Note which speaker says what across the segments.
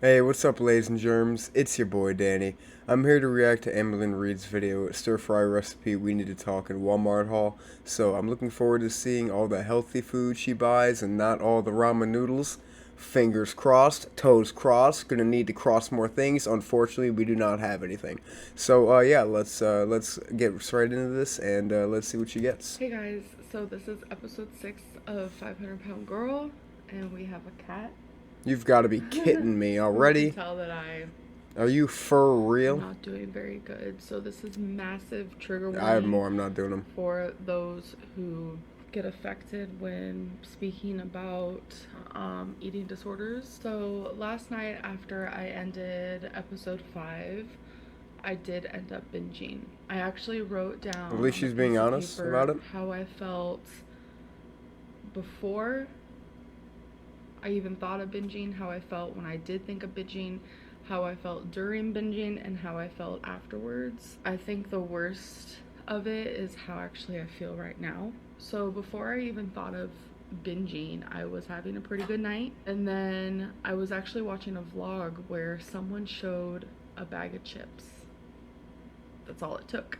Speaker 1: Hey, what's up, ladies and germs? It's your boy Danny. I'm here to react to Amberlynn Reid's video, stir fry recipe we need to talk in Walmart haul. So I'm looking forward to seeing all the healthy food she buys and not all the ramen noodles. Fingers crossed, toes crossed. Gonna need to cross more things. Unfortunately, we do not have anything. So yeah, let's get straight into this and let's see what she gets.
Speaker 2: Hey guys, so this is episode 6 of 500 Pound Girl, and we have a cat.
Speaker 1: You've got to be kidding me
Speaker 2: You can
Speaker 1: already.
Speaker 2: tell that I
Speaker 1: Are you for
Speaker 2: am
Speaker 1: real?
Speaker 2: not doing very good. So this is massive trigger
Speaker 1: I have
Speaker 2: warning
Speaker 1: more. I'm not doing them.
Speaker 2: for those who get affected when speaking about eating disorders. So last night after I ended episode 5, I did end up binging. I actually wrote down
Speaker 1: At least
Speaker 2: on a
Speaker 1: she's being
Speaker 2: piece of
Speaker 1: honest
Speaker 2: paper
Speaker 1: about it.
Speaker 2: how I felt before I even thought of binging, how I felt when I did think of binging, how I felt during binging, and how I felt afterwards. I think the worst of it is how actually I feel right now. So before I even thought of binging, I was having a pretty good night, and then I was actually watching a vlog where someone showed a bag of chips. That's all it took.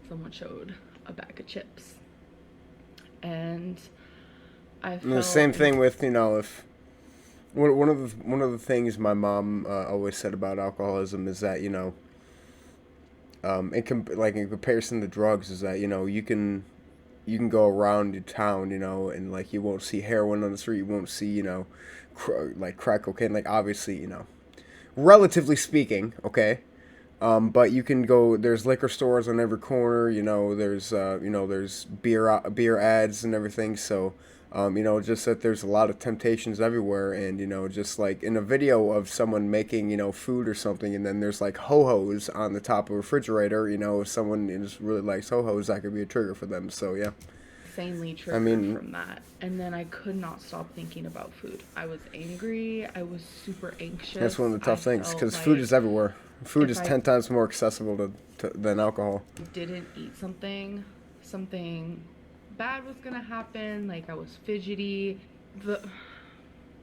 Speaker 2: Someone showed a bag of chips, and I
Speaker 1: And the
Speaker 2: felt
Speaker 1: same thing with if one of the things my mom always said about alcoholism is that like in comparison to drugs is that you can go around your town and like you won't see heroin on the street, you won't see like crack cocaine, like obviously relatively speaking, okay. But you can go. There's liquor stores on every corner. There's beer ads and everything. So, just that there's a lot of temptations everywhere. And just like in a video of someone making food or something, and then there's like ho hos on the top of a refrigerator. If someone just really likes ho hos, that could be a trigger for them. So yeah,
Speaker 2: insanely
Speaker 1: I
Speaker 2: triggered
Speaker 1: mean
Speaker 2: from that. And then I could not stop thinking about food. I was angry. I was super
Speaker 1: that's one
Speaker 2: anxious.
Speaker 1: of the
Speaker 2: I
Speaker 1: tough things
Speaker 2: felt
Speaker 1: because food is
Speaker 2: like
Speaker 1: everywhere. Food
Speaker 2: if
Speaker 1: is
Speaker 2: I
Speaker 1: 10 times more accessible than alcohol.
Speaker 2: didn't eat something bad was gonna happen. Like I was fidgety. The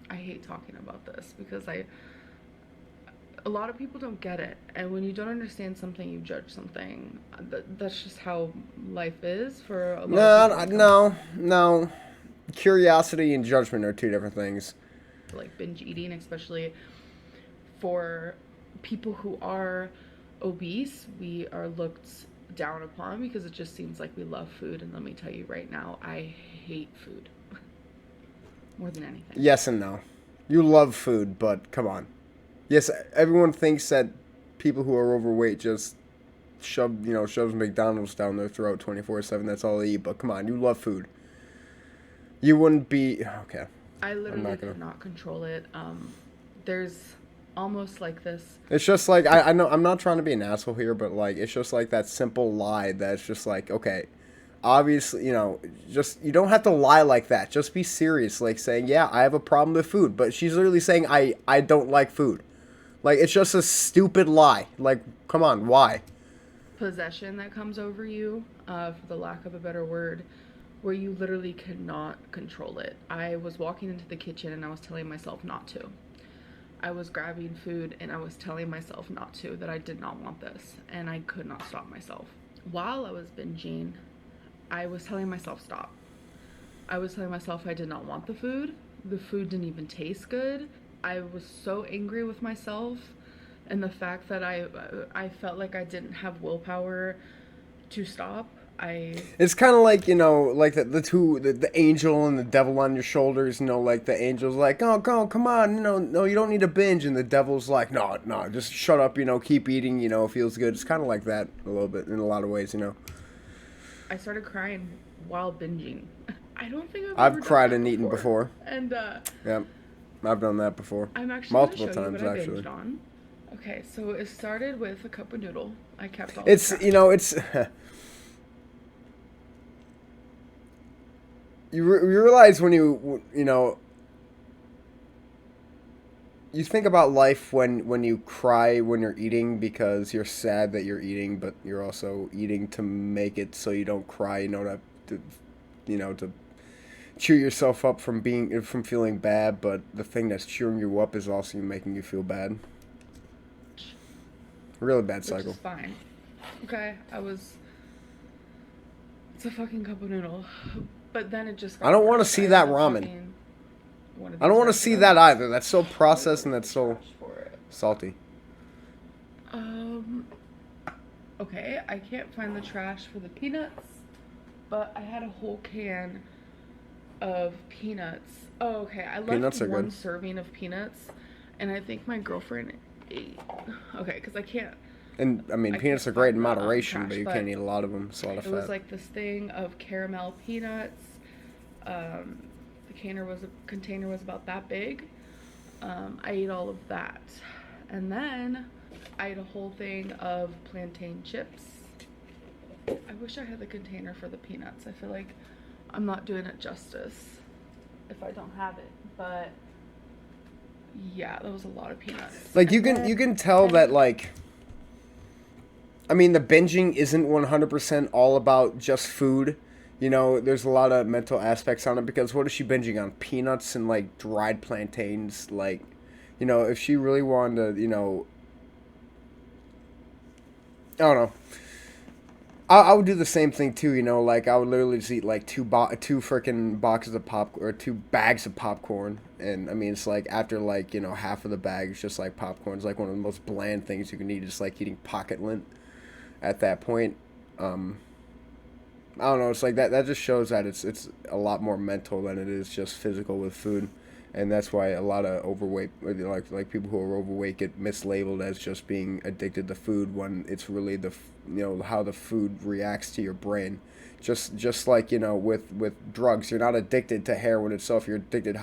Speaker 2: I hate talking about this because a lot of people don't get it, and when you don't understand something, you judge something. That's just how life is for a lot of
Speaker 1: No,
Speaker 2: people when it comes
Speaker 1: no. Curiosity and judgment are two different things.
Speaker 2: to like binge eating, especially for people who are obese. We are looked down upon because it just seems like we love food, and let me tell you right now, I hate food more than anything.
Speaker 1: Yes and no. You love food, but come on. Yes, everyone thinks that people who are overweight just shoves McDonald's down their throat 24/7. That's all they eat. But come on, you love food. You wouldn't be okay.
Speaker 2: I
Speaker 1: I'm
Speaker 2: literally
Speaker 1: not gonna.
Speaker 2: could not control it. There's almost like this.
Speaker 1: It's just like I know I'm not trying to be an asshole here, but like it's just like that simple lie that's just like okay, obviously just you don't have to lie like that. Just be serious, like saying yeah I have a problem with food, but she's literally saying I don't like food. Like it's just a stupid lie. Like come on, why?
Speaker 2: Possession that comes over you, for the lack of a better word, where you literally cannot control it. I was walking into the kitchen and I was telling myself not to. I was grabbing food and I was telling myself not to, that I did not want this, and I could not stop myself. While I was binging, I was telling myself stop. I was telling myself I did not want the food. The food didn't even taste good. I was so angry with myself and the fact that I felt like I didn't have willpower to stop. I
Speaker 1: It's kind of like like the angel and the devil on your shoulders. Like the angel's like, oh, go, come on, no, you don't need to binge, and the devil's like, no, no, just shut up, keep eating, it feels good. It's kind of like that a little bit in a lot of ways.
Speaker 2: I started crying while binging. I don't think I've
Speaker 1: I've
Speaker 2: ever done
Speaker 1: cried
Speaker 2: that
Speaker 1: and eaten
Speaker 2: before.
Speaker 1: before.
Speaker 2: And
Speaker 1: Yeah, I've done that before,
Speaker 2: I'm actually going to
Speaker 1: multiple
Speaker 2: show you
Speaker 1: times
Speaker 2: what I
Speaker 1: actually.
Speaker 2: binged on. Okay, so it started with a cup of noodle. I kept all the
Speaker 1: It's
Speaker 2: trash.
Speaker 1: it's you realize when you think about life when you cry when you're eating because you're sad that you're eating, but you're also eating to make it so you don't cry. To cheer yourself up from feeling bad, but the thing that's cheering you up is also making you feel bad. Really bad
Speaker 2: which is
Speaker 1: cycle.
Speaker 2: fine. Okay, it's a fucking cup of noodle. But then it just
Speaker 1: I
Speaker 2: got
Speaker 1: don't want to
Speaker 2: worse. I
Speaker 1: see
Speaker 2: ended
Speaker 1: that
Speaker 2: up
Speaker 1: ramen.
Speaker 2: having one of
Speaker 1: I don't
Speaker 2: these
Speaker 1: want to
Speaker 2: rice
Speaker 1: see that
Speaker 2: nuggets.
Speaker 1: either. That's so
Speaker 2: Let me go
Speaker 1: processed and
Speaker 2: to the
Speaker 1: that's so
Speaker 2: trash for it.
Speaker 1: salty.
Speaker 2: Um, okay, I can't find the trash for the peanuts, but I had a whole can of peanuts. Oh, okay, I left
Speaker 1: Peanuts are
Speaker 2: one
Speaker 1: good.
Speaker 2: serving of peanuts, and I think my girlfriend ate. Okay, because
Speaker 1: And I mean,
Speaker 2: I
Speaker 1: peanuts
Speaker 2: can't
Speaker 1: are great
Speaker 2: find
Speaker 1: in
Speaker 2: the
Speaker 1: moderation, but
Speaker 2: trash,
Speaker 1: you can't
Speaker 2: but
Speaker 1: eat a lot of them. It's a lot of
Speaker 2: it was
Speaker 1: fat.
Speaker 2: like this thing of caramel peanuts. Um, the container was about that big. I ate all of that, and then I ate a whole thing of plantain chips. I wish I had the container for the peanuts. I feel like I'm not doing it justice if I don't have it, but yeah, that was a lot of peanuts.
Speaker 1: Like
Speaker 2: And
Speaker 1: you
Speaker 2: then
Speaker 1: can tell that like I mean the binging isn't 100% all about just food. You know, there's a lot of mental aspects on it because what is she binging on? Peanuts and like dried plantains. Like, you know, if she really wanted to, you know, I don't know. I would do the same thing too, you know. Like I would literally just eat like two freaking boxes of pop or two bags of popcorn, and I mean it's like after like you know half of the bag is just like popcorn. It's like one of the most bland things you can eat. Just like eating pocket lint at that point. Um, I don't know. It's like that. That just shows that it's a lot more mental than it is just physical with food, and that's why a lot of overweight, like people who are overweight, get mislabeled as just being addicted to food when it's really you know how the food reacts to your brain. Just like you know with drugs, you're not addicted to heroin itself. You're addicted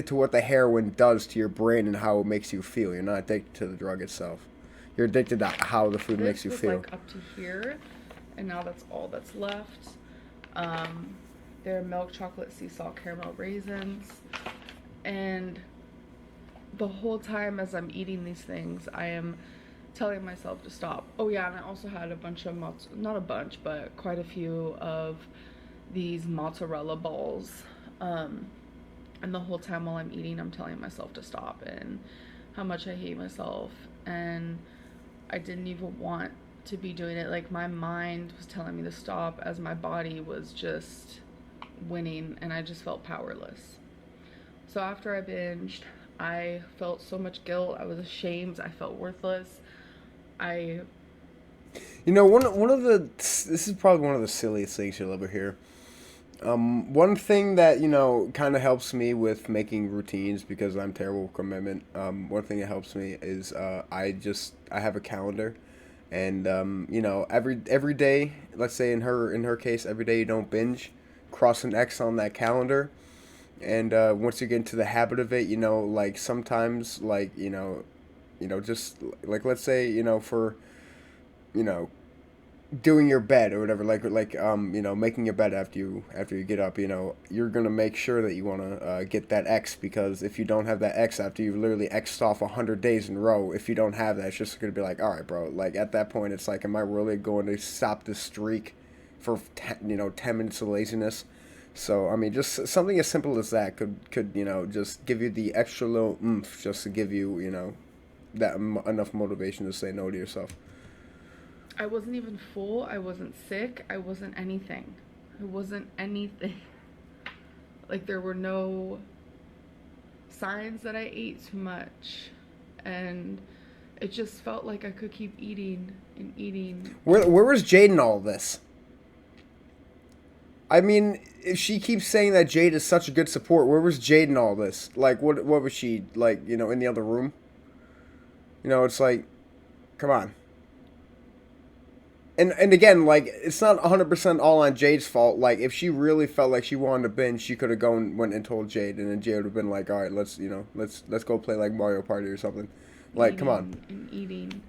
Speaker 1: to what the heroin does to your brain and how it makes you feel. You're not addicted to the drug itself. You're addicted to how the food makes
Speaker 2: this
Speaker 1: you
Speaker 2: was
Speaker 1: feel.
Speaker 2: like up to here, and now that's all that's left. Um, they're milk chocolate sea salt caramel raisins, and the whole time as I'm eating these things, I am telling myself to stop. Oh yeah, and I also had a bunch of not a bunch, but quite a few of these mozzarella balls. Um, and the whole time while I'm eating, I'm telling myself to stop and how much I hate myself. And I didn't even want to be doing it. Like my mind was telling me to stop as my body was just winning and I just felt powerless. So after I binged, I felt so much guilt. I was ashamed. I felt worthless. I
Speaker 1: You know, one of the this is probably one of the silliest things you'll ever hear. One thing that you know kind of helps me with making routines because I'm terrible with commitment. One thing that helps me is I have a calendar, and you know every day. Let's say in her case, every day you don't binge, cross an X on that calendar, and once you get into the habit of it, you know like sometimes like you know just like let's say you know for you know doing your bed or whatever you know making your bed after you get up, you know you're gonna make sure that you want to get that X, because if you don't have that X after you've literally X'd off 100 days in a row, if you don't have that, it's just gonna be like, all right bro, like at that point it's like, am I really going to stop this streak for 10 minutes of laziness? So I mean just something as simple as that could you know just give you the extra little oomph just to give you you know that enough motivation to say no to yourself.
Speaker 2: I wasn't even full. I wasn't sick. I wasn't anything. I wasn't anything. Like there were no signs that I ate too much. And it just felt like I could keep eating and eating.
Speaker 1: Where was Jade in all this? I mean, if she keeps saying that Jade is such a good support, where was Jade in all this? Like, what was she like? You know, in the other room. You know, it's like, come on. And again, like, it's not 100% all on Jade's fault. Like, if she really felt like she wanted to binge, she could have went and told Jade, and then Jade would have been like, all right, let's go play like Mario Party or something. Like, come on.
Speaker 2: Eating and eating.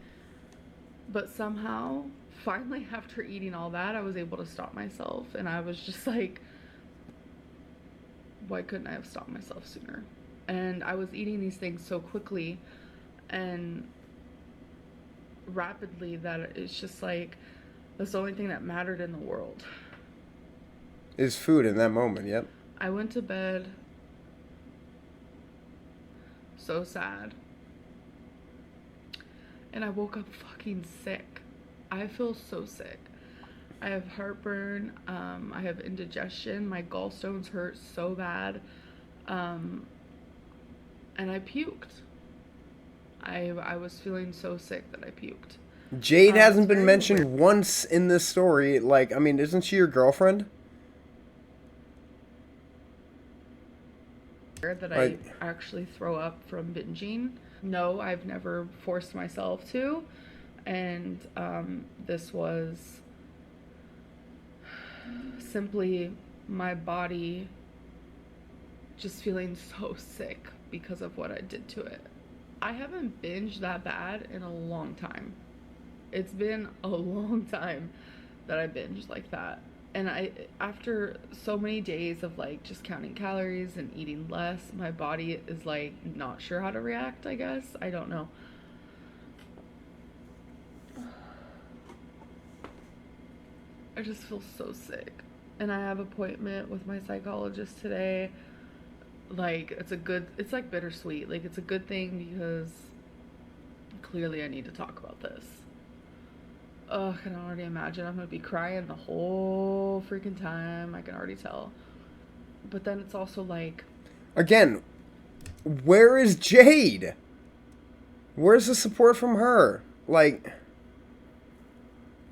Speaker 2: But somehow, finally, after eating all that, I was able to stop myself. And I was just like, why couldn't I have stopped myself sooner? And I was eating these things so quickly and rapidly that it's just like, that's the only thing that mattered in the world.
Speaker 1: Is food in that moment. Yep.
Speaker 2: I went to bed so sad. And I woke up fucking sick. I feel so sick. I have heartburn. I have indigestion. My gallstones hurt so bad. Um, and I puked. I was feeling so sick that I puked.
Speaker 1: Jade
Speaker 2: It's
Speaker 1: hasn't been
Speaker 2: very rare
Speaker 1: mentioned once in this story. Like, I mean, isn't she your girlfriend?
Speaker 2: that I
Speaker 1: Like,
Speaker 2: actually throw up from binging. No, I've never forced myself to. And this was simply my body just feeling so sick because of what I did to it. I haven't binged that bad in a long time. It's been a long time that I binged like that. And after so many days of like just counting calories and eating less, my body is like not sure how to react, I guess. I don't know. I just feel so sick. And I have an appointment with my psychologist today. Like, it's like bittersweet. Like, it's a good thing because clearly I need to talk about this. Ugh, I can already imagine I'm gonna be crying the whole freaking time. I can already tell. But then it's also like,
Speaker 1: again, where is Jade? Where's the support from her? Like,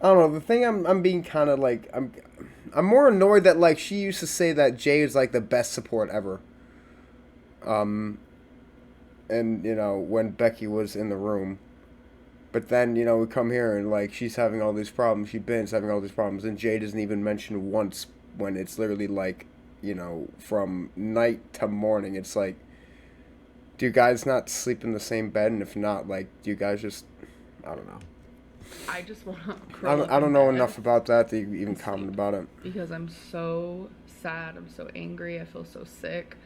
Speaker 1: I don't know. The thing I'm being kind of like I'm more annoyed that like she used to say that Jade is like the best support ever. Um, and you know when Becky was in the room, but then you know we come here and like she's having all these problems. She's having all these problems, and Jade isn't even mentioned once when it's literally like you know from night to morning. It's like, do you guys not sleep in the same bed? And if not, like, do you guys just I don't know.
Speaker 2: I just want to
Speaker 1: I
Speaker 2: curl
Speaker 1: don't,
Speaker 2: up
Speaker 1: I
Speaker 2: in
Speaker 1: don't know
Speaker 2: bed
Speaker 1: enough about that to even
Speaker 2: and
Speaker 1: comment
Speaker 2: sleep
Speaker 1: about it.
Speaker 2: because I'm so sad. I'm so angry. I feel so sick,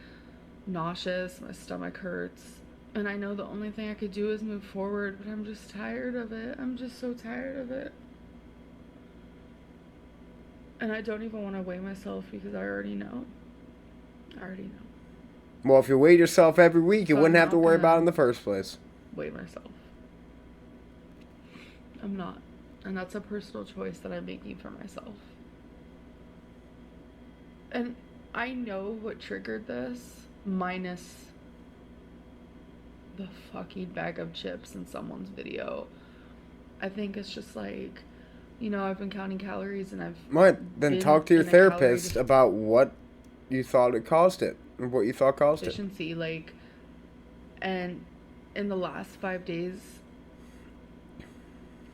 Speaker 2: nauseous. My stomach hurts. And I know the only thing I could do is move forward, but I'm just tired of it. I'm just so tired of it. And I don't even want to weigh myself because I already know. I already know.
Speaker 1: Well, if you weighed yourself every week, you
Speaker 2: So I'm
Speaker 1: wouldn't have to
Speaker 2: not
Speaker 1: worry about it
Speaker 2: gonna
Speaker 1: in the first place.
Speaker 2: weigh myself. I'm not. And that's a personal choice that I'm making for myself. And I know what triggered this, minus the fucking bag of chips in someone's video. I think it's just like, I've been counting calories and I've
Speaker 1: Right, then
Speaker 2: been
Speaker 1: talk to your
Speaker 2: in a calorie
Speaker 1: therapist about what you thought it caused it, or what you thought caused it.
Speaker 2: deficiency. Like, and in the last 5 days,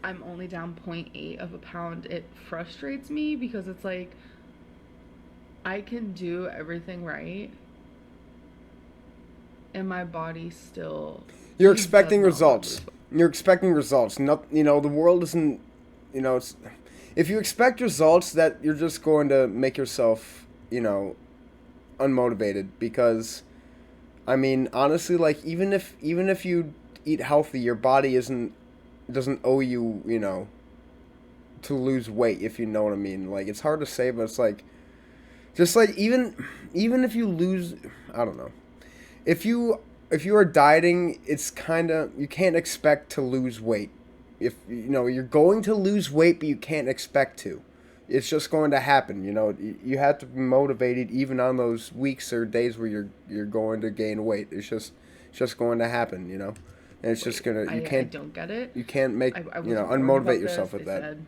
Speaker 2: I'm only down 0.8 of a pound. It frustrates me because it's like, I can do everything right, and my body still.
Speaker 1: You're
Speaker 2: does not
Speaker 1: expecting
Speaker 2: want to
Speaker 1: results.
Speaker 2: lose.
Speaker 1: You're expecting results. Not, the world isn't, it's. If you expect results, that you're just going to make yourself, unmotivated because, I mean, honestly, like even if you eat healthy, your body doesn't owe you, to lose weight, if you know what I mean. Like it's hard to say, but it's like just like even if you lose, I don't know. If you are dieting, it's kind of you can't expect to lose weight. If you're going to lose weight, but you can't expect to. It's just going to happen. You have to be motivated even on those weeks or days where you're going to gain weight. It's just going to happen. And it's just
Speaker 2: Wait,
Speaker 1: gonna
Speaker 2: I don't get it.
Speaker 1: you can't make
Speaker 2: I was warned
Speaker 1: unmotivate
Speaker 2: about
Speaker 1: yourself
Speaker 2: this.
Speaker 1: with
Speaker 2: They
Speaker 1: that.
Speaker 2: said,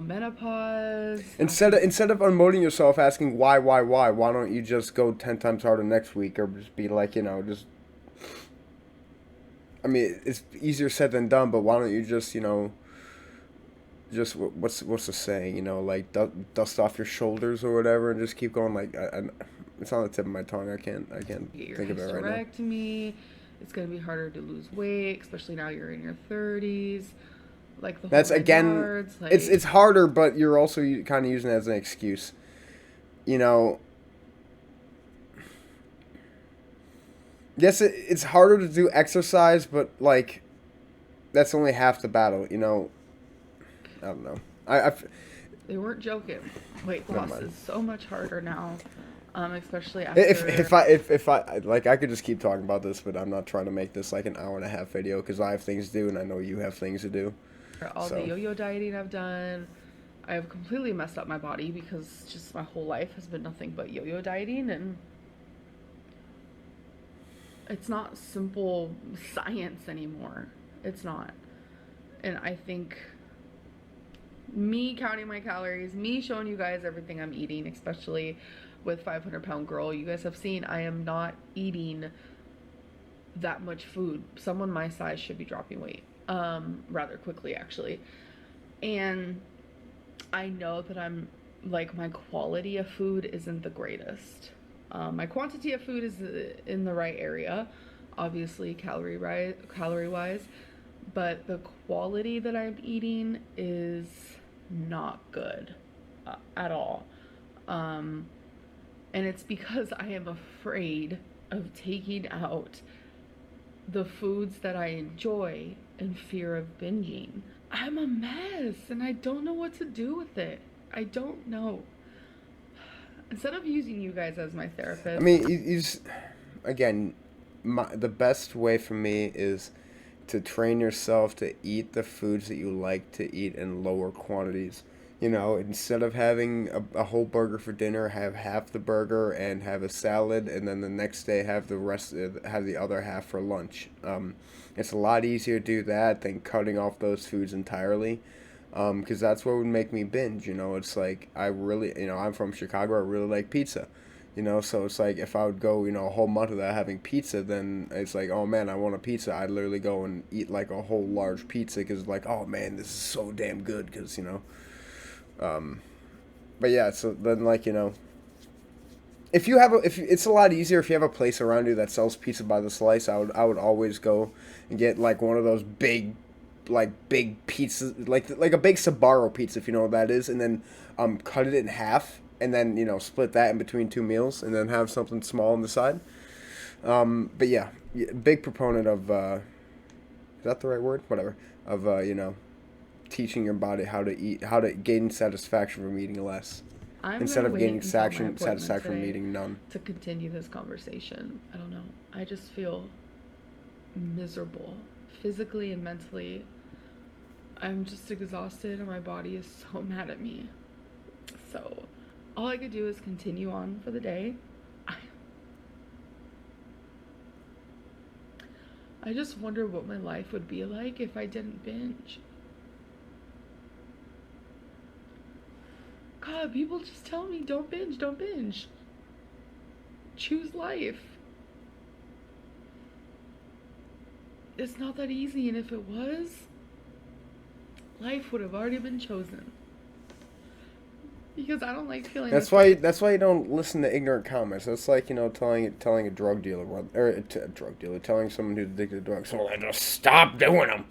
Speaker 2: menopause.
Speaker 1: Instead of unmotivating yourself, asking why don't you just go 10 times harder next week, or just be like, just. I mean, it's easier said than done, but why don't you just what's the saying? Like dust off your shoulders or whatever, and just keep going. Like it's on the tip of my tongue. I can't
Speaker 2: Get your
Speaker 1: think of it right now.
Speaker 2: hysterectomy. It's gonna be harder to lose weight, especially now you're in your 30s. Like the whole
Speaker 1: That's
Speaker 2: nine
Speaker 1: again,
Speaker 2: yards. Like,
Speaker 1: it's harder, but you're also kind of using it as an excuse. Yes, it's harder to do exercise, but like that's only half the battle. I don't know.
Speaker 2: They weren't joking. Weight
Speaker 1: Never
Speaker 2: loss
Speaker 1: mind.
Speaker 2: is so much harder now, especially
Speaker 1: If
Speaker 2: after
Speaker 1: if I if I like, I could just keep talking about this, but I'm not trying to make this like an hour and a half video because I have things to do and I know you have things to do.
Speaker 2: all the
Speaker 1: So
Speaker 2: yo-yo dieting I've done. I've completely messed up my body because just my whole life has been nothing but yo-yo dieting, and it's not simple science anymore. It's not. And I think me counting my calories, me showing you guys everything I'm eating, especially with 500-pound girl, you guys have seen I am not eating that much food. Someone my size should be dropping weight rather quickly, actually. And I know that I'm like, my quality of food isn't the greatest. My quantity of food is in the right area, obviously calorie wise, but the quality that I'm eating is not good at all. And it's because I am afraid of taking out the foods that I enjoy in fear of binging. I'm a mess and I don't know what to do with it. I don't know. Instead of using you guys as my
Speaker 1: I
Speaker 2: therapist,
Speaker 1: mean, again, the best way for me is to train yourself to eat the foods that you like to eat in lower quantities. Instead of having a whole burger for dinner, have half the burger and have a salad, and then the next day have the rest, have the other half for lunch. It's a lot easier to do that than cutting off those foods entirely, because that's what would make me binge. It's like I really, I'm from Chicago. I really like pizza. So it's like if I would go, a whole month without having pizza, then it's like, oh man, I want a pizza. I'd literally go and eat like a whole large pizza because like, oh man, this is so damn good because. Um, but yeah, so then like if you have it's a lot easier if you have a place around you that sells pizza by the slice. I would always go and get like one of those big pizzas, like a big Sbarro pizza, if you know what that is, and then cut it in half and then split that in between two meals and then have something small on the side. But yeah, big proponent of is that the right word? Whatever, of teaching your body how to eat, how to gain satisfaction from eating less
Speaker 2: I'm
Speaker 1: instead
Speaker 2: gonna
Speaker 1: of gaining
Speaker 2: wait until my appointment
Speaker 1: satisfaction from
Speaker 2: today
Speaker 1: eating none.
Speaker 2: to continue this conversation. I don't know. I just feel miserable physically and mentally. I'm just exhausted and my body is so mad at me. So all I could do is continue on for the day. I just wonder what my life would be like if I didn't binge. God, people just tell me don't binge, don't binge. Choose life. It's not that easy, and if it was, life would have already been chosen. Because I don't like feeling
Speaker 1: That's why. That's why you don't listen to ignorant comments. That's like telling a drug dealer or a drug dealer telling someone who's addicted to drugs, "Oh, just stop doing them."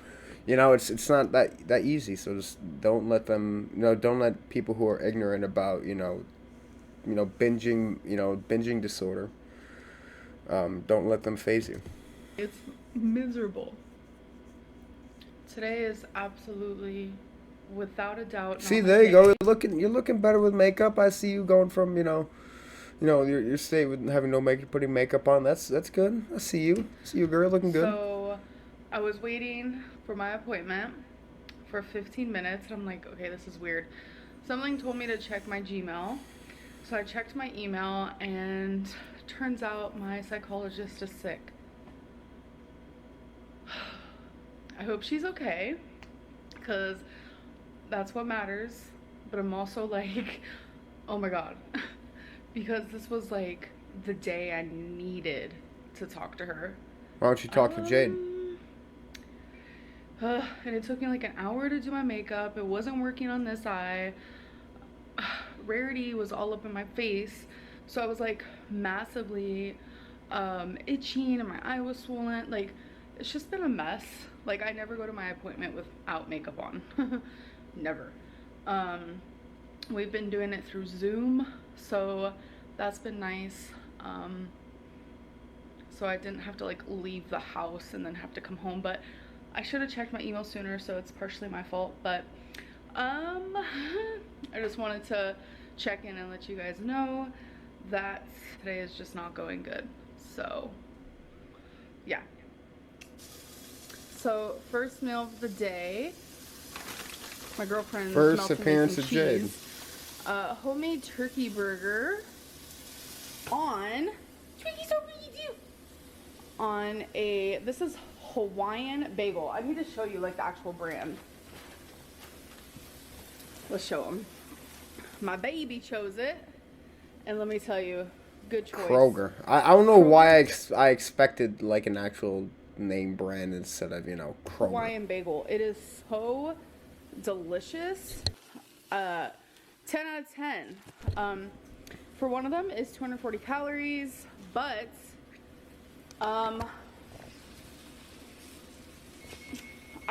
Speaker 1: It's not that easy. So just don't let them. Don't let people who are ignorant about binging disorder. Don't let them phase you.
Speaker 2: it's miserable. Today is absolutely, without a doubt,
Speaker 1: See,
Speaker 2: not my
Speaker 1: there you go.
Speaker 2: day.
Speaker 1: You're looking better with makeup. I see you going from your state with having no makeup, putting makeup on. That's good. I see you. Girl, looking good.
Speaker 2: So I was waiting for my appointment for 15 minutes, and I'm like, okay, this is weird. Something told me to check my Gmail. So I checked my email, and turns out my psychologist is sick. I hope she's okay, because that's what matters. But I'm also like, oh my god. Because this was like the day I needed to talk to her.
Speaker 1: Why don't you talk to Jade?
Speaker 2: And it took me like an hour to do my makeup. It wasn't working on this eye. Rarity was all up in my face. So I was like massively itching and my eye was swollen. Like, it's just been a mess. Like, I never go to my appointment without makeup on. Never. We've been doing it through Zoom, so that's been nice. So I didn't have to like leave the house and then have to come home, but I should have checked my email sooner, so it's partially my fault. But I just wanted to check in and let you guys know that today is just not going good. So, yeah. So, first meal of the day. My girlfriend
Speaker 1: First
Speaker 2: melted me
Speaker 1: appearance
Speaker 2: some
Speaker 1: of Jade.
Speaker 2: cheese. Homemade turkey burger on Twinkies over you. On a, this is Hawaiian bagel. I need to show you like the actual brand. Let's show them. My baby chose it, and let me tell you, good choice.
Speaker 1: Kroger. I don't know why I expected like an actual name brand instead of, you know, Kroger.
Speaker 2: Hawaiian bagel. It is so delicious. 10 out of 10. For one of them is 240 calories, but I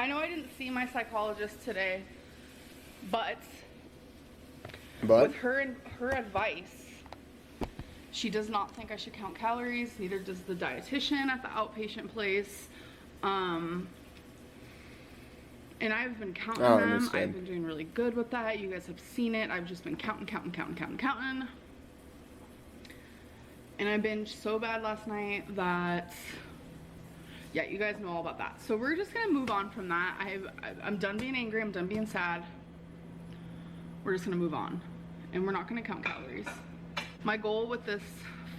Speaker 2: know I didn't see my psychologist today, but with her advice, she does not think I should count calories. Neither does the dietitian at the outpatient place. And I've been counting them. I've been doing really good with that. You guys have seen it. I've just been counting. And I binged so bad last night that, yeah, you guys know all about that. So we're just gonna move on from that. I'm done being angry. I'm done being sad. We're just gonna move on. And we're not gonna count calories. My goal with this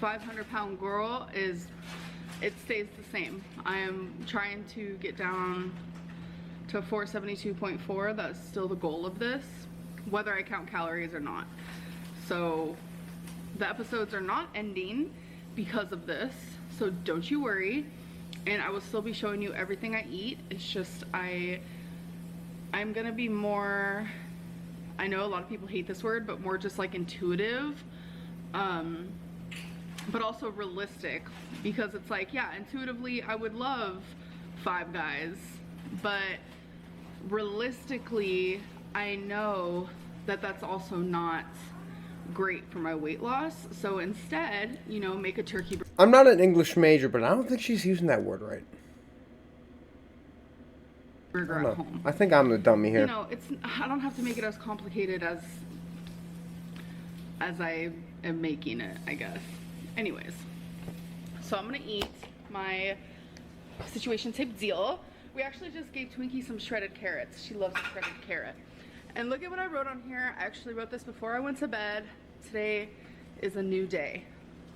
Speaker 2: 500-pound girl is it stays the same. I am trying to get down to 472.4. That's still the goal of this, whether I count calories or not. So the episodes are not ending because of this, so don't you worry. And I will still be showing you everything I eat. It's just I'm gonna be more, I know a lot of people hate this word, but more just like intuitive, but also realistic, because it's like, yeah, intuitively I would love 5 guys, but realistically I know that that's also not great for my weight loss. So instead, you know, make a turkey.
Speaker 1: I'm not an English major, but I don't think she's using that word right.
Speaker 2: Burger at home.
Speaker 1: I think I'm the dummy here.
Speaker 2: You know, I don't have to make it as complicated as I am making it, I guess. Anyways, so I'm gonna eat my situation type deal. We actually just gave Twinkie some shredded carrots. She loves a shredded carrot. And look at what I wrote on here. I actually wrote this before I went to bed. Today is a new day,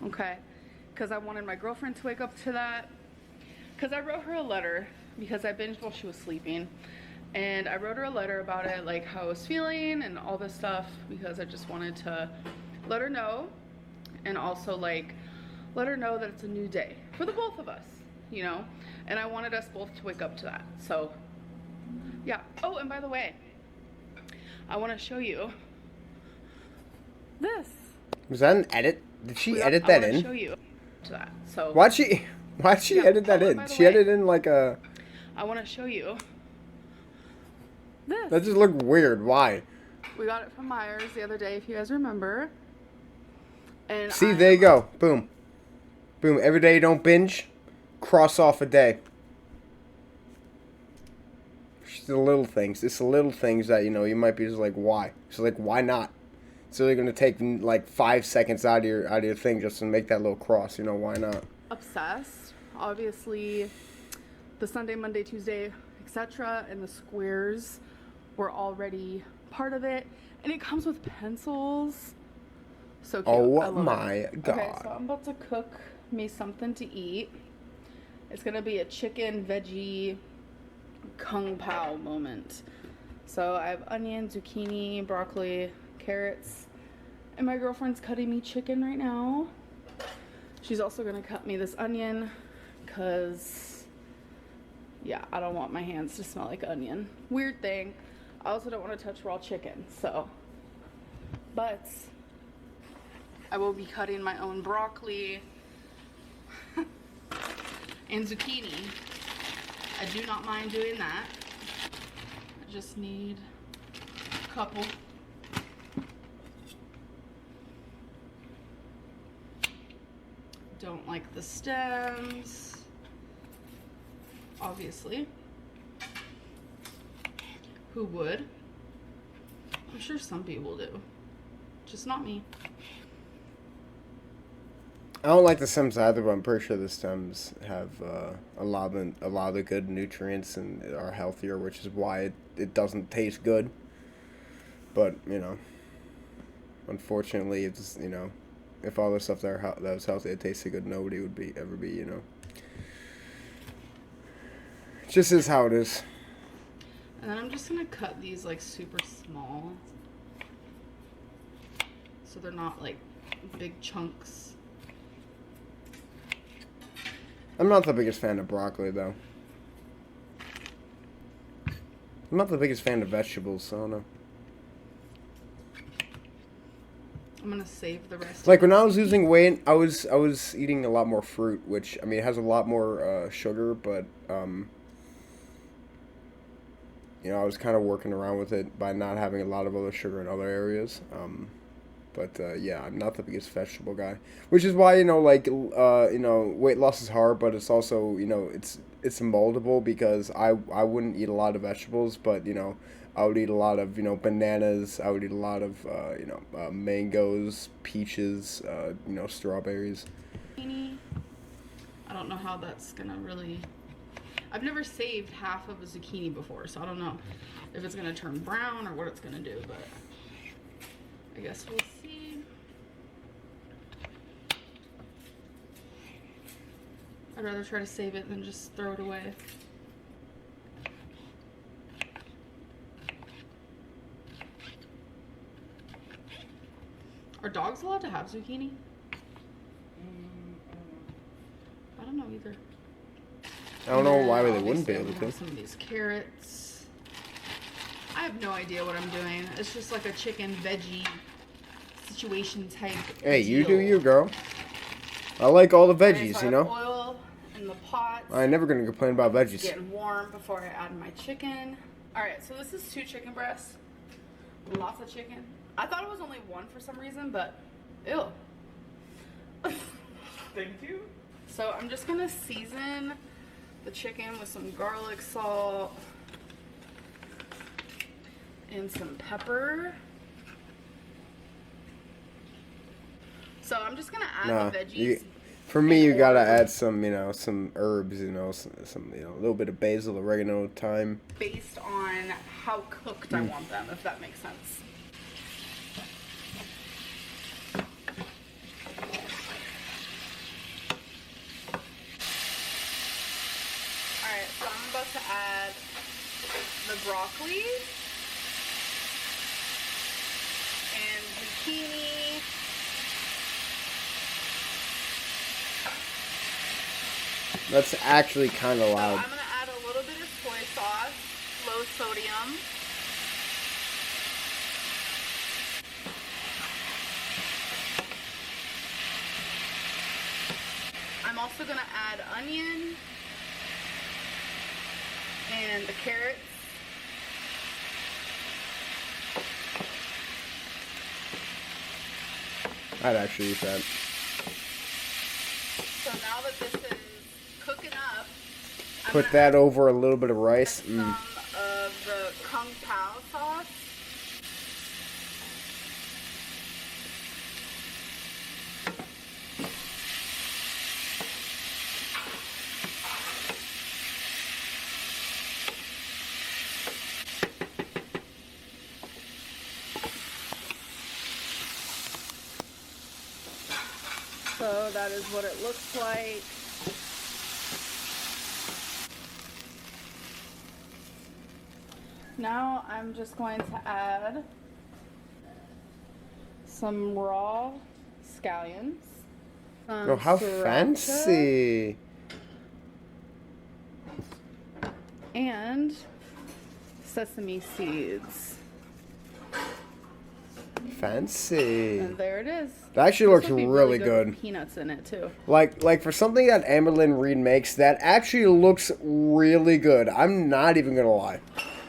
Speaker 2: okay? Because I wanted my girlfriend to wake up to that. Because I wrote her a letter, because I binged while she was sleeping. And I wrote her a letter about it, like how I was feeling and all this stuff, because I just wanted to let her know. And also like, let her know that it's a new day for the both of us, you know? And I wanted us both to wake up to that. So, yeah. Oh, and by the way, I want to show you this.
Speaker 1: Was that an edit? Did she edit that in?
Speaker 2: I want to show you to that. So
Speaker 1: why'd she edit that in? She edited in like a.
Speaker 2: I want to show you this.
Speaker 1: That just looked weird. Why?
Speaker 2: We got it from Myers the other day, if you guys remember. And
Speaker 1: see, there you go. Boom. Boom. Every day you don't binge, cross off a day. It's the little things. It's the little things that, you know, you might be just like, why? So like, why not? So they're gonna take like 5 seconds out of your thing just to make that little cross. You know, why not?
Speaker 2: Obsessed. Obviously, the Sunday, Monday, Tuesday, etc. and the squares were already part of it, and it comes with pencils. So cute.
Speaker 1: Oh my god.
Speaker 2: Okay, so I'm about to cook me something to eat. It's gonna be a chicken veggie kung pao moment. So I have onion, zucchini, broccoli, carrots, and my girlfriend's cutting me chicken right now. She's also gonna cut me this onion because, yeah, I don't want my hands to smell like onion. Weird thing. I also don't want to touch raw chicken, so. But I will be cutting my own broccoli and zucchini. I do not mind doing that. I just need a couple. Don't like the stems, obviously. Who would? I'm sure some people do. Just not me.
Speaker 1: I don't like the stems either, but I'm pretty sure the stems have a lot of good nutrients and are healthier, which is why it doesn't taste good. But unfortunately, it's if all the stuff that was healthy it tasted good, nobody would ever be. It just is how it is.
Speaker 2: And then I'm just gonna cut these like super small, so they're not like big chunks.
Speaker 1: I'm not the biggest fan of broccoli, though. I'm not the biggest fan of vegetables, so I don't know.
Speaker 2: I'm gonna save the rest.
Speaker 1: Like when I was losing weight, I was eating a lot more fruit, which I mean it has a lot more sugar, but I was kind of working around with it by not having a lot of other sugar in other areas. But yeah, I'm not the biggest vegetable guy, which is why weight loss is hard, but it's also it's moldable because I wouldn't eat a lot of vegetables, but I would eat a lot of bananas. I would eat a lot of mangoes, peaches, strawberries.
Speaker 2: I don't know how that's gonna really. I've never saved half of a zucchini before, so I don't know if it's gonna turn brown or what it's gonna do, but I guess we'll see. I'd rather try to save it than just throw it away. Are dogs allowed to have zucchini? I don't know either.
Speaker 1: I don't know why they wouldn't be able to.
Speaker 2: Some of these carrots. I have no idea what I'm doing. It's just like a chicken veggie situation type.
Speaker 1: Hey, you
Speaker 2: deal.
Speaker 1: do you, girl. I like all the veggies,
Speaker 2: So I have oil in the pot.
Speaker 1: I'm never gonna complain about veggies.
Speaker 2: It's getting warm before I add my chicken. All right, so this is 2 chicken breasts. Lots of chicken. I thought it was only 1 for some reason, but ew.
Speaker 3: Thank you.
Speaker 2: So I'm just gonna season the chicken with some garlic salt and some pepper. So I'm just gonna add the veggies.
Speaker 1: For me, you gotta add some, some herbs, some, a little bit of basil, oregano, thyme.
Speaker 2: Based on how cooked I want them, if that makes sense. Alright, so I'm about to add the broccoli and zucchini.
Speaker 1: That's actually kind of loud.
Speaker 2: So I'm going to add a little bit of soy sauce, low sodium. I'm also going to add onion and the carrots.
Speaker 1: I'd actually eat that.
Speaker 2: So now that this is cooking up,
Speaker 1: put that over a little bit of rice.
Speaker 2: Some of the Kung Pao sauce. So that is what it looks like. Now I'm just going to add some raw scallions.
Speaker 1: Oh, how fancy!
Speaker 2: And sesame seeds.
Speaker 1: Fancy.
Speaker 2: And there it is.
Speaker 1: That actually looks really good.
Speaker 2: With peanuts in it too.
Speaker 1: Like for something that Amberlynn Reid makes, that actually looks really good. I'm not even gonna lie.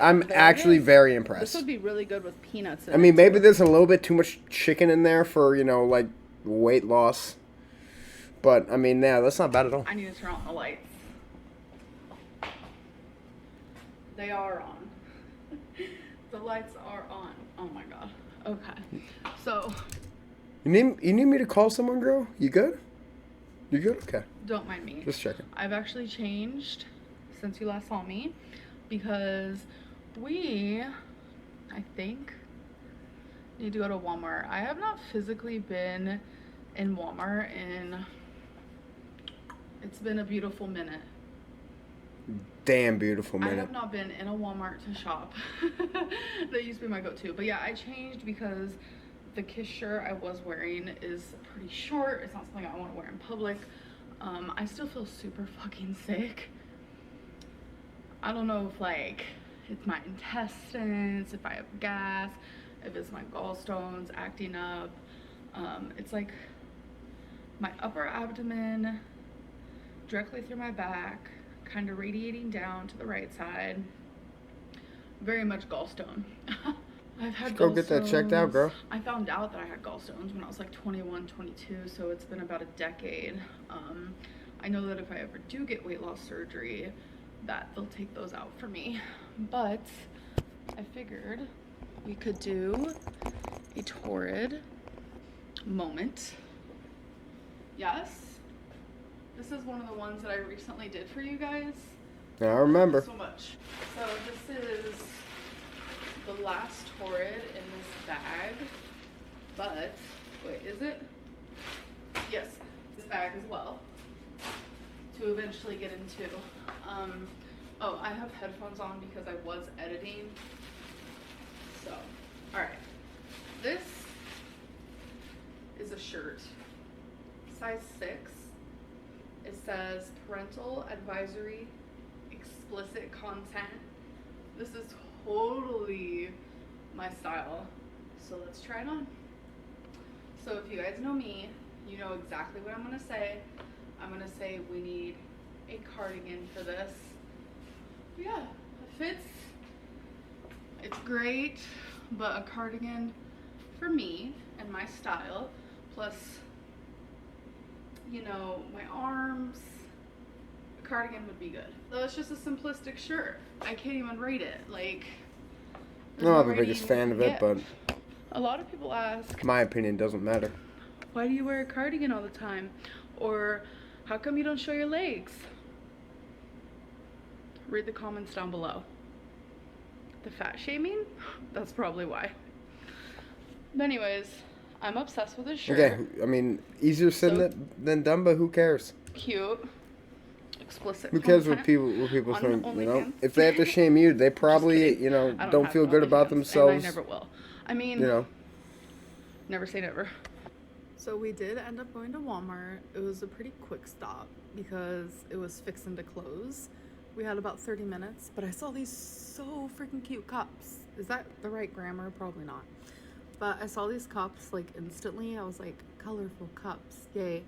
Speaker 1: I'm actually very impressed.
Speaker 2: This would be really good with peanuts in it.
Speaker 1: I mean, maybe there's a little bit too much chicken in there for, like weight loss. But I mean, yeah, that's not bad at all.
Speaker 2: I need to turn on the lights. They are on. The lights are on. Oh my god. Okay. So.
Speaker 1: You need me to call someone, girl? You good? You good? Okay.
Speaker 2: Don't mind me.
Speaker 1: Just checking.
Speaker 2: I've actually changed since you last saw me because I think, need to go to Walmart. I have not physically been in Walmart it's been a beautiful minute.
Speaker 1: Damn beautiful minute.
Speaker 2: I have not been in a Walmart to shop. That used to be my go-to. But yeah, I changed because the Kiss shirt I was wearing is pretty short. It's not something I want to wear in public. I still feel super fucking sick. I don't know if like it's my intestines, if I have gas, if it's my gallstones acting up. It's like my upper abdomen directly through my back, kind of radiating down to the right side. Very much gallstone. I've had
Speaker 1: go get that checked out, girl.
Speaker 2: I found out that I had gallstones when I was like 21, 22, so it's been about a decade. I know that if I ever do get weight loss surgery, that they'll take those out for me. But I figured we could do a torrid moment. Yes? This is one of the ones that I recently did for you guys.
Speaker 1: Yeah, I remember.
Speaker 2: So much. So this is the last torrid in this bag. But, wait, is it? Yes, this bag as well. To eventually get into. Oh, I have headphones on because I was editing. So, alright. This is a shirt. Size 6. It says parental advisory, explicit content. This is totally my style. So let's try it on. So if you guys know me, you know exactly what I'm gonna say. I'm gonna say we need a cardigan for this. But yeah, it fits. It's great, but a cardigan for me and my style, plus, you know, my arms, a cardigan would be good. Though it's just a simplistic shirt. I can't even rate it. Like,
Speaker 1: I'm not the biggest fan of it, but
Speaker 2: a lot of people ask,
Speaker 1: my opinion doesn't matter.
Speaker 2: Why do you wear a cardigan all the time? Or how come you don't show your legs? Read the comments down below. The fat shaming? That's probably why. But anyways, I'm obsessed with this shirt.
Speaker 1: Okay, I mean, easier said than done, but who cares?
Speaker 2: Cute. Explicit.
Speaker 1: Who cares what people think? You know, if they have to shame you, they probably, you know, don't feel good about themselves.
Speaker 2: And I never will. I mean,
Speaker 1: you know,
Speaker 2: never say never. So we did end up going to Walmart. It was a pretty quick stop because it was fixing to close. We had about 30 minutes, but I saw these so freaking cute cups. Is that the right grammar? Probably not. But I saw these cups like instantly. I was like, colorful cups, yay.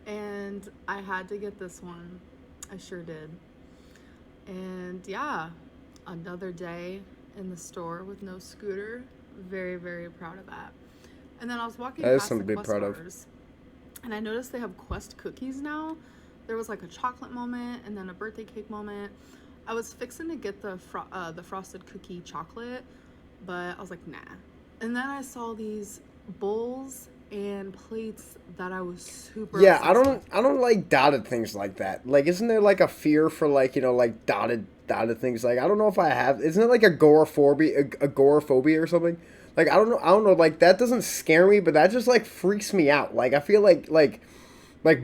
Speaker 2: And I had to get this one. I sure did. And yeah, another day in the store with no scooter. Very, very proud of that. And then I was walking past the Quest bars, and I noticed they have Quest cookies now. There was like a chocolate moment and then a birthday cake moment. I was fixing to get the frosted cookie chocolate, but I was like, nah. And then I saw these bowls and plates that I was super
Speaker 1: I don't like dotted things like that. Like, isn't there like a fear for like, you know, like dotted things? Like, I don't know if I have. Isn't it like agoraphobia or something? Like, I don't know. Like, that doesn't scare me, but that just like freaks me out. Like, I feel like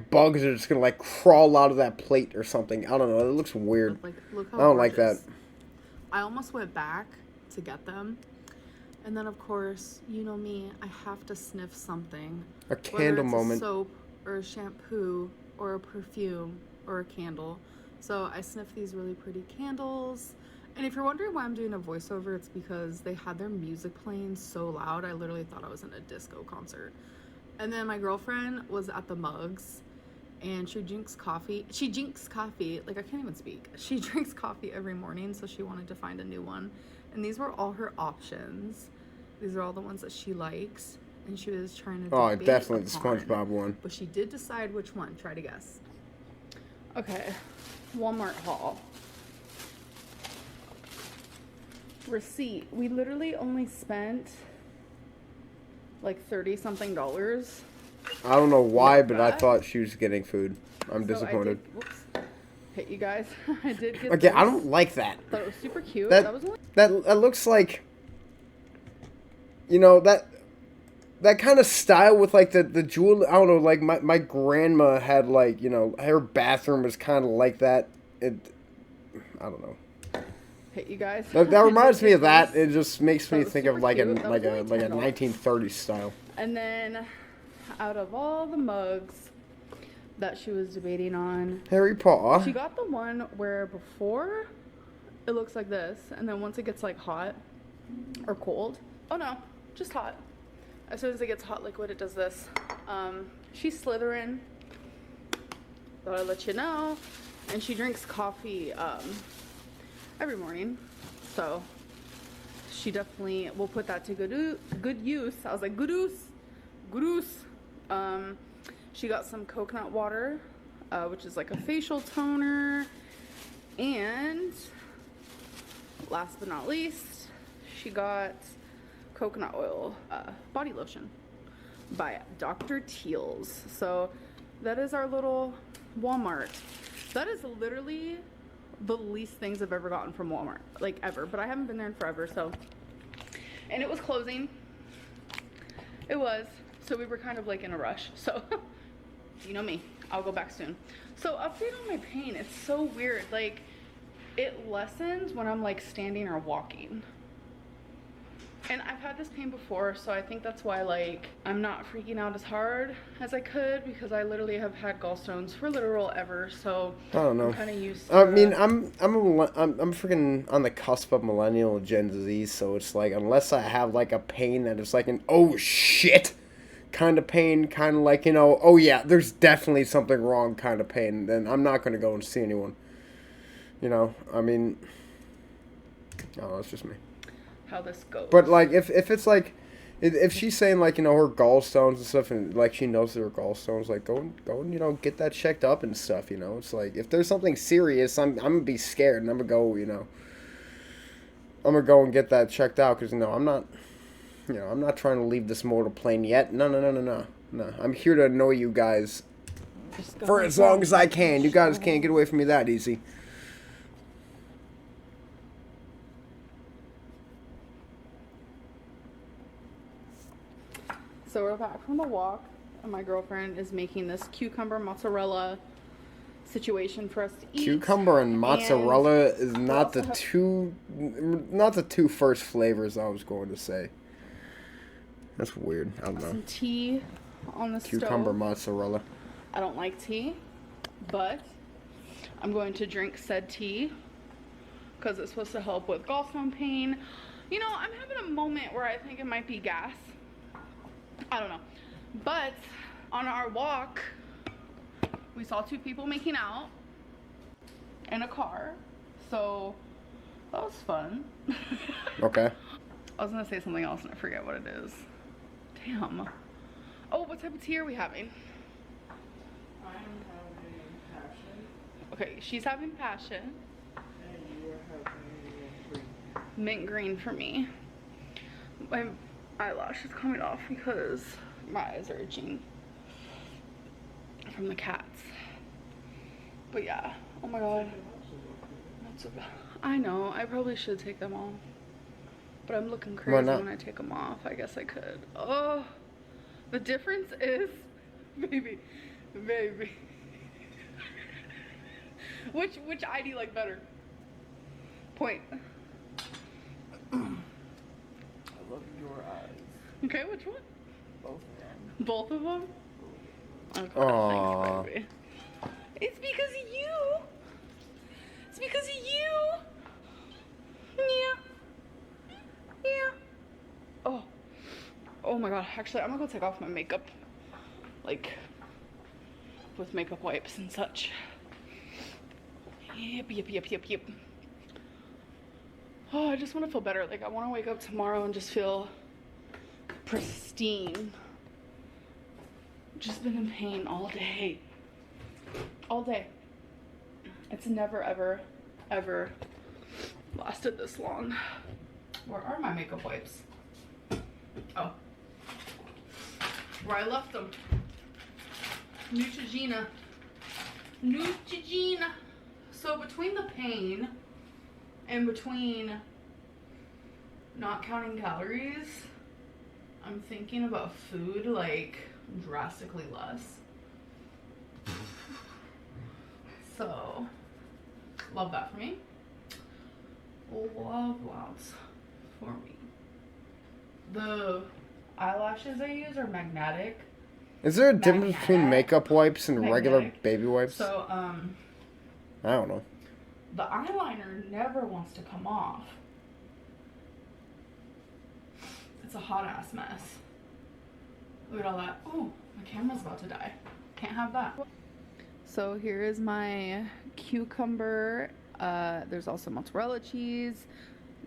Speaker 1: bugs are just gonna like crawl out of that plate or something. I don't know. It looks weird.
Speaker 2: Look how
Speaker 1: I don't
Speaker 2: gorgeous.
Speaker 1: like that.
Speaker 2: I almost went back to get them. And then, of course, you know me, I have to sniff something.
Speaker 1: A candle moment.
Speaker 2: A soap or a shampoo or a perfume or a candle. So I sniffed these really pretty candles. And if you're wondering why I'm doing a voiceover, it's because they had their music playing so loud. I literally thought I was in a disco concert. And then my girlfriend was at the Mugs, and she drinks coffee. Like, I can't even speak. She drinks coffee every morning, so she wanted to find a new one. And these were all her options. These are all the ones that she likes. And she was trying to debate
Speaker 1: definitely the
Speaker 2: upon,
Speaker 1: SpongeBob one.
Speaker 2: But she did decide which one. Try to guess. Okay. Walmart haul. receipt. We literally only spent like 30 something dollars.
Speaker 1: I don't know why,
Speaker 2: With
Speaker 1: but I
Speaker 2: that.
Speaker 1: thought she was getting food. I'm
Speaker 2: So
Speaker 1: disappointed.
Speaker 2: whoops, hit you guys. I did get
Speaker 1: Okay,
Speaker 2: this.
Speaker 1: I don't like that.
Speaker 2: Thought it was super cute.
Speaker 1: That
Speaker 2: That was only
Speaker 1: that looks like, that kind of style with like the jewel. I don't know. Like my grandma had like, her bathroom was kind of like that. It, I don't know.
Speaker 2: hit you guys.
Speaker 1: That
Speaker 2: I
Speaker 1: reminds
Speaker 2: did
Speaker 1: me
Speaker 2: get
Speaker 1: of that.
Speaker 2: this.
Speaker 1: It just makes
Speaker 2: That
Speaker 1: me
Speaker 2: was
Speaker 1: think of
Speaker 2: super
Speaker 1: like
Speaker 2: cute. That was only
Speaker 1: like a
Speaker 2: $10.
Speaker 1: 1930s style.
Speaker 2: And then, out of all the mugs that she was debating on,
Speaker 1: Harry Potter.
Speaker 2: she got the one where before it looks like this, and then once it gets like hot or cold, oh no, just hot. As soon as it gets hot liquid, it does this. She's Slytherin. Thought I'd let you know. And she drinks coffee every morning, so she definitely will put that to good use. I was like, good use. She got some coconut water, which is like a facial toner, and last but not least, she got coconut oil body lotion by Dr. Teal's. So that is our little Walmart. That is literally the least things I've ever gotten from Walmart, like ever, but I haven't been there in forever, so. And it was closing. It was, so we were kind of like in a rush, so you know me, I'll go back soon. So update on my pain. It's so weird, like it lessens when I'm like standing or walking. And I've had this pain before, so I think that's why like I'm not freaking out as hard as I could, because I literally have had gallstones for literal ever, so
Speaker 1: I don't know.
Speaker 2: I'm kind of used to.
Speaker 1: I mean, I'm freaking on the cusp of millennial Gen Z, so it's like unless I have like a pain that is like an oh shit kind of pain, kind of like, oh yeah, there's definitely something wrong kind of pain, then I'm not gonna go and see anyone. I mean, I don't know, it's just me.
Speaker 2: How this goes.
Speaker 1: But like, if it's like, if she's saying like, her gallstones and stuff, and like she knows there are gallstones, like go and get that checked up and stuff. It's like if there's something serious, I'm gonna be scared and I'm gonna go, I'm gonna go and get that checked out, because I'm not, I'm not trying to leave this mortal plane yet. No. I'm here to annoy you guys for as long as I can. You guys can't get away from me that easy.
Speaker 2: So we're back from the walk, and my girlfriend is making this cucumber mozzarella situation for us to eat.
Speaker 1: Cucumber and mozzarella is not
Speaker 2: also
Speaker 1: the two first flavors I was going to say. That's weird. I don't know.
Speaker 2: Some tea on the
Speaker 1: Cucumber
Speaker 2: stove.
Speaker 1: mozzarella.
Speaker 2: I don't like tea, but I'm going to drink said tea because it's supposed to help with gallstone pain. I'm having a moment where I think it might be gas. I don't know. But on our walk, we saw two people making out in a car. So that was fun.
Speaker 1: Okay.
Speaker 2: I was going to say something else and I forget what it is. Damn. Oh, what type of tea are we having?
Speaker 3: I'm having passion,
Speaker 2: Okay, she's having passion.
Speaker 3: and you are having
Speaker 2: Mint green for me. My eyelash is coming off because my eyes are itching from the cats. But yeah, oh my god. That's so bad. I know, I probably should take them off. But I'm looking crazy when I take them off. I guess I could. Oh, the difference is, baby. Which eye do you like better? Point.
Speaker 3: I love your eyes.
Speaker 2: Okay, which one?
Speaker 3: Both of them.
Speaker 2: Both of them? Okay,
Speaker 1: Aww.
Speaker 2: thanks, baby. It's because of you. It's because of you. Yeah. Oh my god. Actually, I'm gonna go take off my makeup. Like, with makeup wipes and such. Yep. Oh, I just want to feel better. Like, I want to wake up tomorrow and just feel pristine. Just been in pain all day. All day. It's never, ever lasted this long. Where are my makeup wipes? Oh. Where I left them. Neutrogena. Neutrogena. So between the pain and between not counting calories, I'm thinking about food like drastically less. So, love that for me. Love lots for me. The eyelashes I use are magnetic.
Speaker 1: Is there a difference between makeup wipes and regular baby wipes?
Speaker 2: So,
Speaker 1: I don't know.
Speaker 2: the eyeliner never wants to come off. It's a hot ass mess. Look at all that. Oh, my camera's about to die. Can't have that. So here is my cucumber. There's also mozzarella cheese,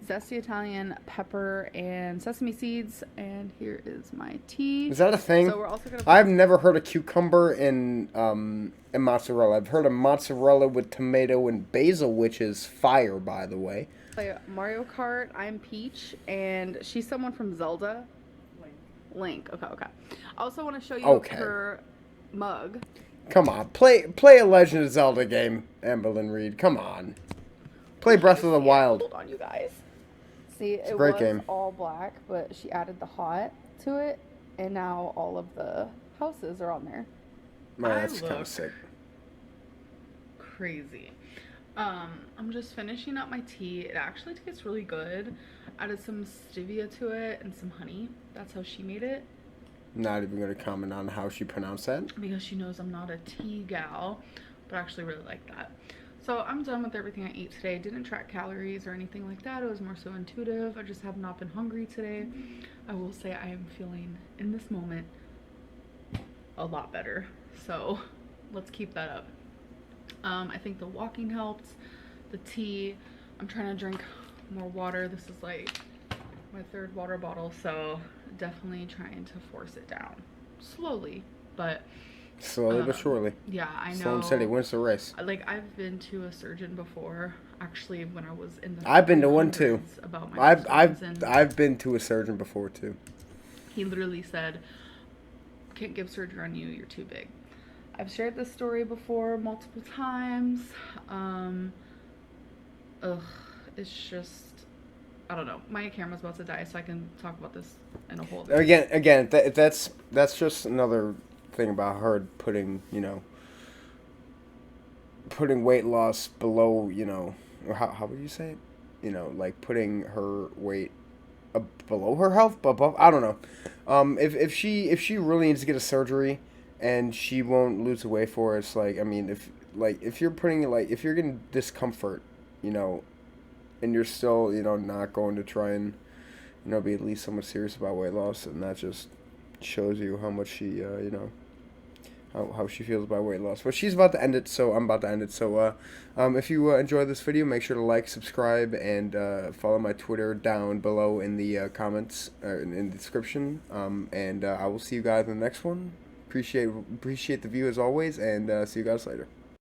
Speaker 2: zesty Italian pepper, and sesame seeds. And here is my tea.
Speaker 1: Is that a thing?
Speaker 2: So we're also gonna.
Speaker 1: I've never heard of cucumber and mozzarella. I've heard of mozzarella with tomato and basil, which is fire, by the way.
Speaker 2: Play Mario Kart. I'm Peach, and she's someone from Zelda. Link. Okay. I also want to show you her mug.
Speaker 1: Come on, play a Legend of Zelda game, Amberlynn Reid. Come on, play Breath of the Wild.
Speaker 2: Hold on, you guys. See,
Speaker 1: it's a great game.
Speaker 2: All black, but she added the hot to it, and now all of the houses are on there.
Speaker 1: Man, that's kind of sick.
Speaker 2: Crazy. I'm just finishing up my tea. It actually tastes really good. Added some stevia to it and some honey. That's how she made it.
Speaker 1: Not even going to comment on how she pronounced that.
Speaker 2: Because she knows I'm not a tea gal, but I actually really like that. So I'm done with everything I ate today. Didn't track calories or anything like that. It was more so intuitive. I just have not been hungry today. I will say I am feeling, in this moment, a lot better. So let's keep that up. I think the walking helped. The tea. I'm trying to drink more water. This is like my third water bottle, so definitely trying to force it down slowly, but
Speaker 1: slowly but surely.
Speaker 2: Yeah, I know.
Speaker 1: Slow and steady wins the race.
Speaker 2: Like, I've been to a surgeon before, actually, when I was in the
Speaker 1: I've been to one too.
Speaker 2: About my
Speaker 1: I've been to a surgeon before too.
Speaker 2: He literally said, "Can't give surgery on you, you're too big." I've shared this story before multiple times. It's just, I don't know. My camera's about to die, so I can talk about this in a whole.
Speaker 1: Again, that's just another thing about her putting weight loss below, or how would you say it? Like putting her weight below her health, but above. I don't know. If she really needs to get a surgery, and she won't lose the weight for it, it's like, I mean, if you're putting if you're getting discomfort, and you're still, not going to try and, be at least somewhat serious about weight loss, and that just shows you how much she, how she feels about weight loss. But she's about to end it, so I'm about to end it. So, if you enjoyed this video, make sure to like, subscribe, and follow my Twitter down below in the comments, in the description. And I will see you guys in the next one. Appreciate the view as always, and see you guys later.